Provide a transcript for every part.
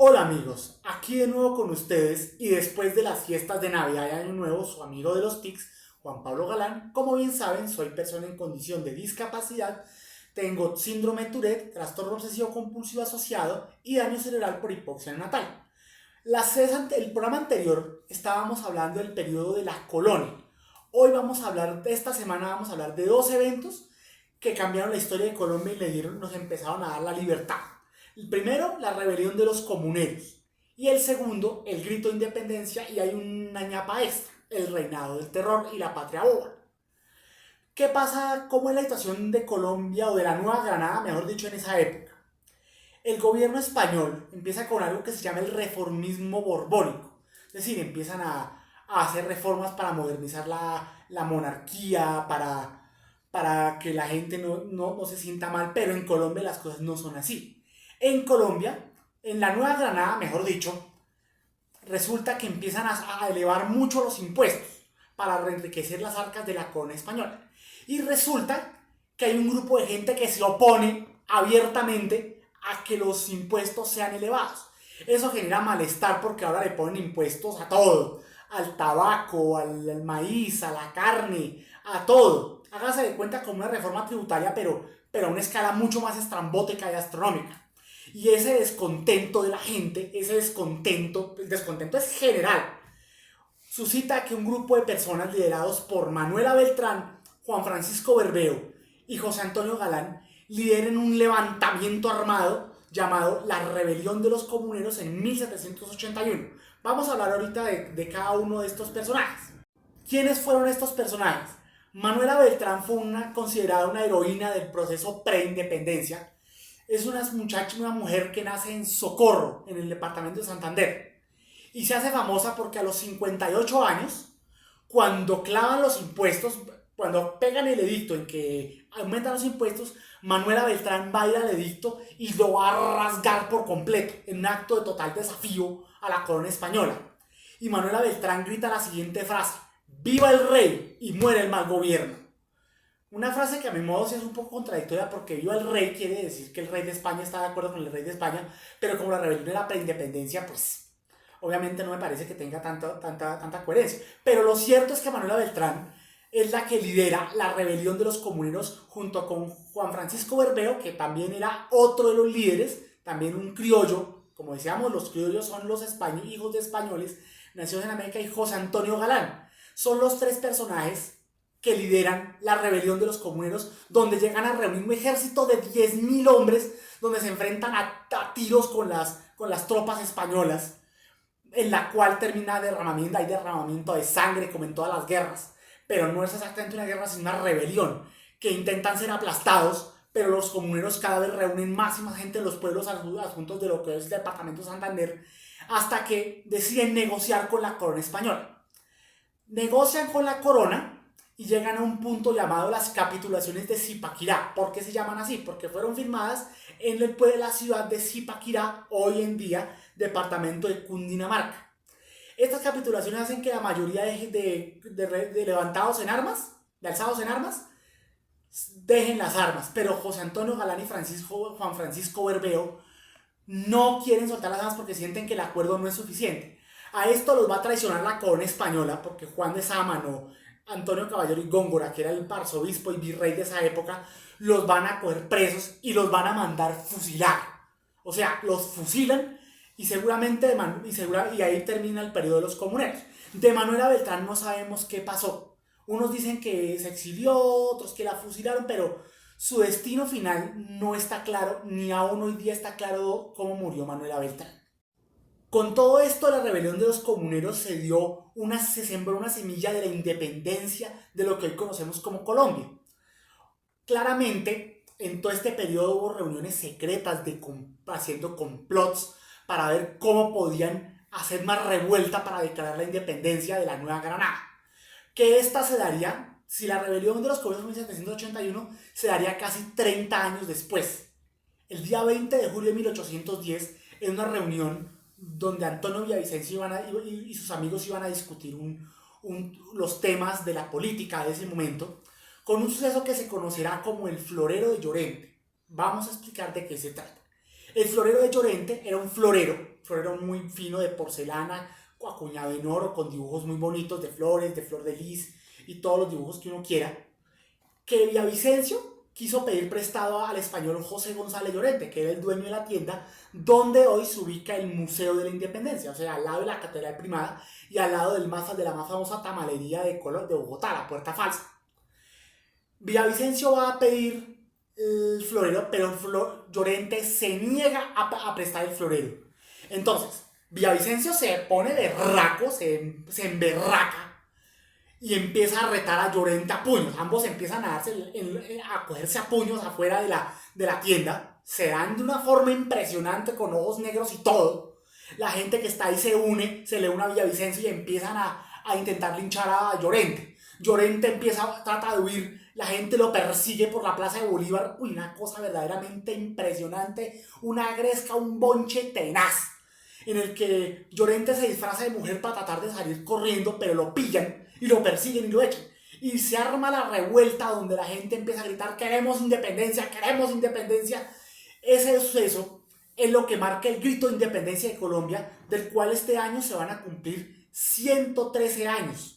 Hola amigos, aquí de nuevo con ustedes y después de las fiestas de Navidad y Año Nuevo, su amigo de los TICs, Juan Pablo Galán. Como bien saben, soy persona en condición de discapacidad, tengo síndrome de Tourette, trastorno obsesivo compulsivo asociado y daño cerebral por hipoxia neonatal. El programa anterior estábamos hablando del periodo de la colonia. Hoy vamos a hablar, esta semana vamos a hablar de dos eventos que cambiaron la historia de Colombia y nos empezaron a dar la libertad. El primero, la rebelión de los comuneros. Y el segundo, el grito de independencia, y hay una ñapa extra, el reinado del terror y la patria boba. ¿Qué pasa? ¿Cómo es la situación de Colombia o de la Nueva Granada, mejor dicho, en esa época? El gobierno español empieza con algo que se llama el reformismo borbónico. Es decir, empiezan a hacer reformas para modernizar la monarquía, para que la gente no se sienta mal, pero en Colombia las cosas no son así. En Colombia, en la Nueva Granada, mejor dicho, resulta que empiezan a elevar mucho los impuestos para enriquecer las arcas de la corona española. Y resulta que hay un grupo de gente que se opone abiertamente a que los impuestos sean elevados. Eso genera malestar porque ahora le ponen impuestos a todo, al tabaco, al maíz, a la carne, a todo. Hágase de cuenta como una reforma tributaria, pero a una escala mucho más estrambótica y astronómica. Y ese descontento de la gente, el descontento es general, suscita que un grupo de personas liderados por Manuela Beltrán, Juan Francisco Bermeo y José Antonio Galán lideren un levantamiento armado llamado la Rebelión de los Comuneros en 1781. Vamos a hablar ahorita de cada uno de estos personajes. ¿Quiénes fueron estos personajes? Manuela Beltrán fue considerada una heroína del proceso preindependencia. Es una mujer que nace en Socorro, en el departamento de Santander. Y se hace famosa porque a los 58 años, cuando clavan los impuestos, cuando pegan el edicto en que aumentan los impuestos, Manuela Beltrán va a ir al edicto y lo va a rasgar por completo, en un acto de total desafío a la corona española. Y Manuela Beltrán grita la siguiente frase: ¡Viva el rey y muere el mal gobierno! Una frase que a mi modo sí es un poco contradictoria porque viva el rey quiere decir que el rey de España está de acuerdo con el rey de España, pero como la rebelión de la preindependencia, pues obviamente no me parece que tenga tanta coherencia. Pero lo cierto es que Manuela Beltrán es la que lidera la rebelión de los comuneros junto con Juan Francisco Bermeo, que también era otro de los líderes, también un criollo. Como decíamos, los criollos son los hijos de españoles nacidos en América, y José Antonio Galán. Son los tres personajes que lideran la rebelión de los comuneros, donde llegan a reunir un ejército de 10.000 hombres, donde se enfrentan a tiros con las tropas españolas, en la cual hay derramamiento de sangre como en todas las guerras, pero no es exactamente una guerra sino una rebelión, que intentan ser aplastados, pero los comuneros cada vez reúnen más y más gente en los pueblos adjuntos de lo que es el departamento de Santander, hasta que deciden negociar con la corona española. Negocian con la corona y llegan a un punto llamado las capitulaciones de Zipaquirá. ¿Por qué se llaman así? Porque fueron firmadas en la ciudad de Zipaquirá, hoy en día departamento de Cundinamarca. Estas capitulaciones hacen que la mayoría de levantados en armas, de alzados en armas, dejen las armas, pero José Antonio Galán y Juan Francisco Bermeo no quieren soltar las armas porque sienten que el acuerdo no es suficiente. A esto los va a traicionar la corona española porque Juan de Sámano, Antonio Caballero y Góngora, que era el arzobispo y virrey de esa época, los van a coger presos y los van a mandar fusilar. O sea, los fusilan y seguramente y ahí termina el periodo de los comuneros. De Manuela Beltrán no sabemos qué pasó. Unos dicen que se exilió, otros que la fusilaron, pero su destino final no está claro, ni aún hoy día está claro cómo murió Manuela Beltrán. Con todo esto, la rebelión de los comuneros se sembró una semilla de la independencia de lo que hoy conocemos como Colombia. Claramente, en todo este periodo hubo reuniones secretas haciendo complots para ver cómo podían hacer más revuelta para declarar la independencia de la Nueva Granada. Que esta se daría, si la rebelión de los comuneros en 1781 se daría casi 30 años después. El día 20 de julio de 1810, en una reunión donde Antonio Villavicencio y sus amigos iban a discutir los temas de la política de ese momento, con un suceso que se conocerá como el Florero de Llorente. Vamos a explicar de qué se trata. El florero de Llorente era un florero muy fino de porcelana, acuñado en oro, con dibujos muy bonitos de flores, de flor de lis y todos los dibujos que uno quiera, que Villavicencio quiso pedir prestado al español José González Llorente, que era el dueño de la tienda, donde hoy se ubica el Museo de la Independencia, o sea, al lado de la Catedral Primada y al lado de la más famosa tamalería de Bogotá, la Puerta Falsa. Villavicencio va a pedir el florero, pero Llorente se niega a prestar el florero. Entonces, Villavicencio se pone berraco, se emberraca y empieza a retar a Llorente a puños. Ambos empiezan a cogerse a puños afuera de la tienda. Se dan de una forma impresionante con ojos negros y todo. La gente que está ahí se le une a Villavicencio y empiezan a intentar linchar a Llorente. Llorente trata de huir. La gente lo persigue por la Plaza de Bolívar. Uy, una cosa verdaderamente impresionante. Una gresca, un bonche tenaz. En el que Llorente se disfraza de mujer para tratar de salir corriendo, pero lo pillan y lo persiguen y lo echan. Y se arma la revuelta donde la gente empieza a gritar: queremos independencia, queremos independencia. Ese suceso es lo que marca el grito de independencia de Colombia, del cual este año se van a cumplir 113 años.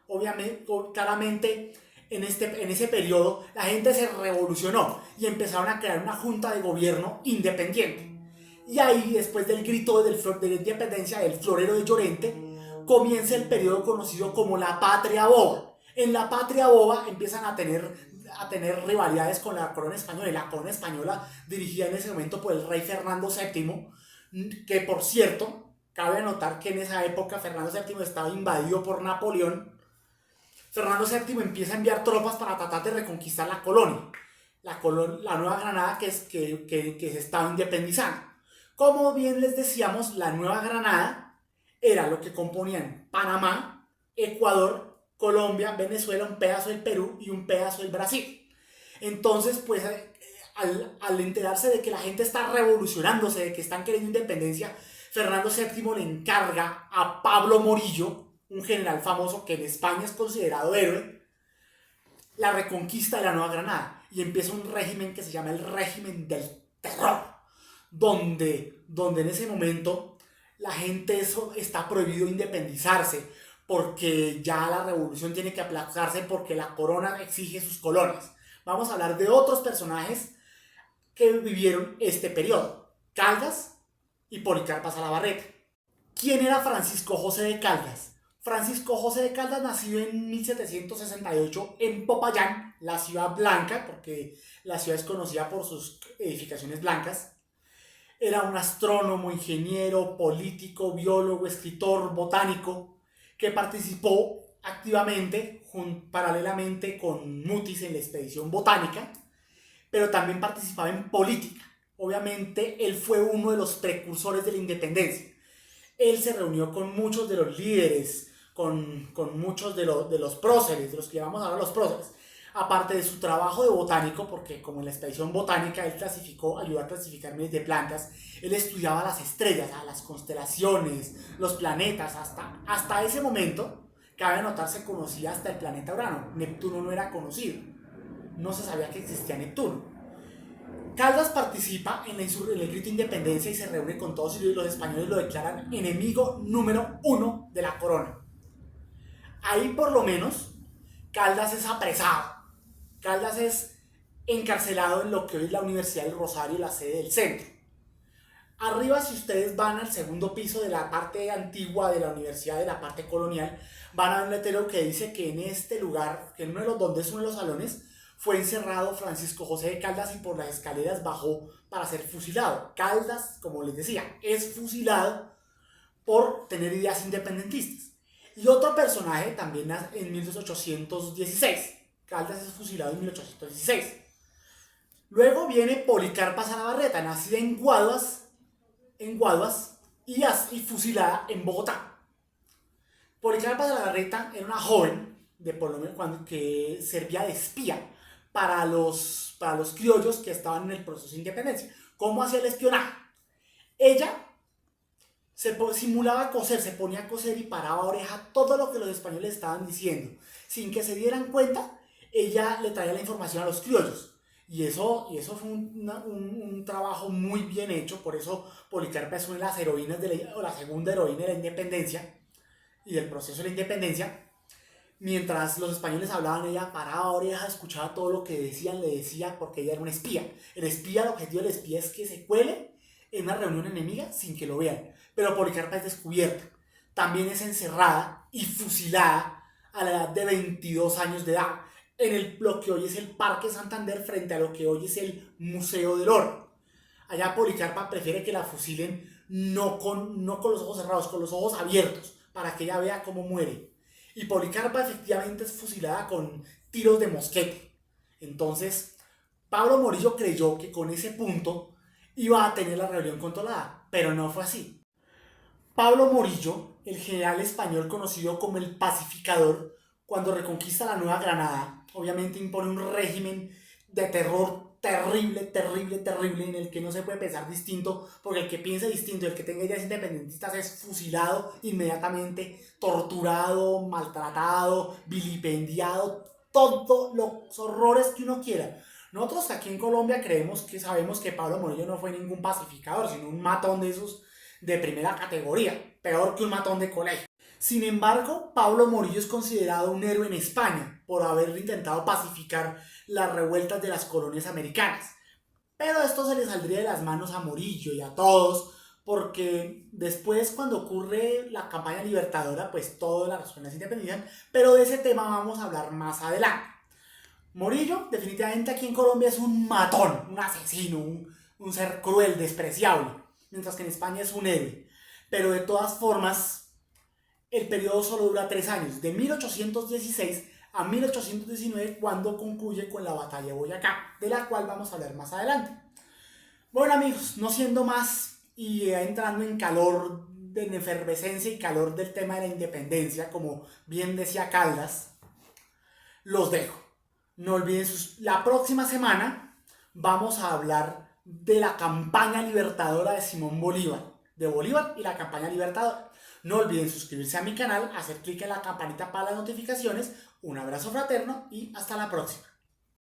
Obviamente, claramente, en ese periodo la gente se revolucionó y empezaron a crear una junta de gobierno independiente. Y ahí, después del grito de la independencia del florero de Llorente, comienza el periodo conocido como la Patria Boba. En la Patria Boba empiezan a tener rivalidades con la corona española, y la corona española dirigida en ese momento por el rey Fernando VII, que por cierto, cabe notar que en esa época Fernando VII estaba invadido por Napoleón. Fernando VII empieza a enviar tropas para tratar de reconquistar la colonia, la Nueva Granada que se estaba independizando. Como bien les decíamos, la Nueva Granada era lo que componían Panamá, Ecuador, Colombia, Venezuela, un pedazo del Perú y un pedazo del Brasil. Entonces, pues, al enterarse de que la gente está revolucionándose, de que están queriendo independencia, Fernando VII le encarga a Pablo Morillo, un general famoso que en España es considerado héroe, la reconquista de la Nueva Granada. Y empieza un régimen que se llama el régimen del terror, donde en ese momento la gente está prohibido independizarse, porque ya la revolución tiene que aplazarse porque la corona exige sus colonias. Vamos a hablar de otros personajes que vivieron este periodo: Caldas y Policarpa Salabarreta. ¿Quién era Francisco José de Caldas? Francisco José de Caldas nació en 1768 en Popayán, la ciudad blanca, porque la ciudad es conocida por sus edificaciones blancas. Era un astrónomo, ingeniero, político, biólogo, escritor, botánico, que participó activamente, paralelamente con Mutis, en la expedición botánica, pero también participaba en política. Obviamente, él fue uno de los precursores de la independencia. Él se reunió con muchos de los líderes, con muchos de los próceres, de los que llamamos ahora los próceres. Aparte de su trabajo de botánico, porque como en la expedición botánica él ayudó a clasificar miles de plantas, él estudiaba las estrellas, las constelaciones, los planetas. Hasta ese momento, cabe notar, se conocía hasta el planeta Urano. Neptuno no era conocido, no se sabía que existía Neptuno. Caldas participa en el grito de independencia y se reúne con todos, y los españoles lo declaran enemigo número 1 de la corona. Ahí por lo menos Caldas es apresado. Caldas es encarcelado en lo que hoy es la Universidad del Rosario, la sede del centro. Arriba, si ustedes van al segundo piso de la parte antigua de la universidad, de la parte colonial, van a ver un letrero que dice que en este lugar, que donde es uno de los salones, fue encerrado Francisco José de Caldas y por las escaleras bajó para ser fusilado. Caldas, como les decía, es fusilado por tener ideas independentistas. Y otro personaje también en 1816. Caldas es fusilado en 1816. Luego viene Policarpa Salabarreta, nacida en Guaduas y fusilada en Bogotá. Policarpa Salabarreta era una joven que servía de espía para los criollos que estaban en el proceso de independencia. ¿Cómo hacía el espionaje? Ella simulaba coser, se ponía a coser y paraba a oreja todo lo que los españoles estaban diciendo. Sin que se dieran cuenta, ella le traía la información a los criollos. Y eso fue un trabajo muy bien hecho. Por eso Policarpa es una de las heroínas o la segunda heroína de la independencia y del proceso de la independencia. Mientras los españoles hablaban, ella paraba orejas, escuchaba todo lo que decían, le decía, porque ella era una espía. El objetivo del espía es que se cuele en una reunión enemiga sin que lo vean. Pero Policarpa es descubierta. También es encerrada y fusilada a la edad de 22 años de edad en lo que hoy es el Parque Santander, frente a lo que hoy es el Museo del Oro. Allá Policarpa prefiere que la fusilen no con los ojos cerrados, con los ojos abiertos, para que ella vea cómo muere. Y Policarpa efectivamente es fusilada con tiros de mosquete. Entonces, Pablo Morillo creyó que con ese punto iba a tener la rebelión controlada, pero no fue así. Pablo Morillo, el general español conocido como el pacificador, cuando reconquista la Nueva Granada, obviamente impone un régimen de terror terrible, terrible, terrible, en el que no se puede pensar distinto, porque el que piense distinto y el que tenga ideas independentistas es fusilado inmediatamente, torturado, maltratado, vilipendiado, todos los horrores que uno quiera. Nosotros aquí en Colombia sabemos que Pablo Morillo no fue ningún pacificador, sino un matón de esos de primera categoría, peor que un matón de colegio. Sin embargo, Pablo Morillo es considerado un héroe en España por haber intentado pacificar las revueltas de las colonias americanas. Pero esto se le saldría de las manos a Morillo y a todos, porque después, cuando ocurre la campaña libertadora, pues todas las regiones se independizan, pero de ese tema vamos a hablar más adelante. Morillo, definitivamente aquí en Colombia es un matón, un asesino, un ser cruel, despreciable, mientras que en España es un héroe. Pero de todas formas, el periodo solo dura 3 años, de 1816 a 1819, cuando concluye con la batalla de Boyacá, de la cual vamos a hablar más adelante. Bueno amigos, no siendo más y entrando en calor, en efervescencia y calor del tema de la independencia, como bien decía Caldas, los dejo. No olviden, la próxima semana vamos a hablar de la campaña libertadora de Simón Bolívar, de Bolívar y la campaña libertadora. No olviden suscribirse a mi canal, hacer clic en la campanita para las notificaciones. Un abrazo fraterno y hasta la próxima.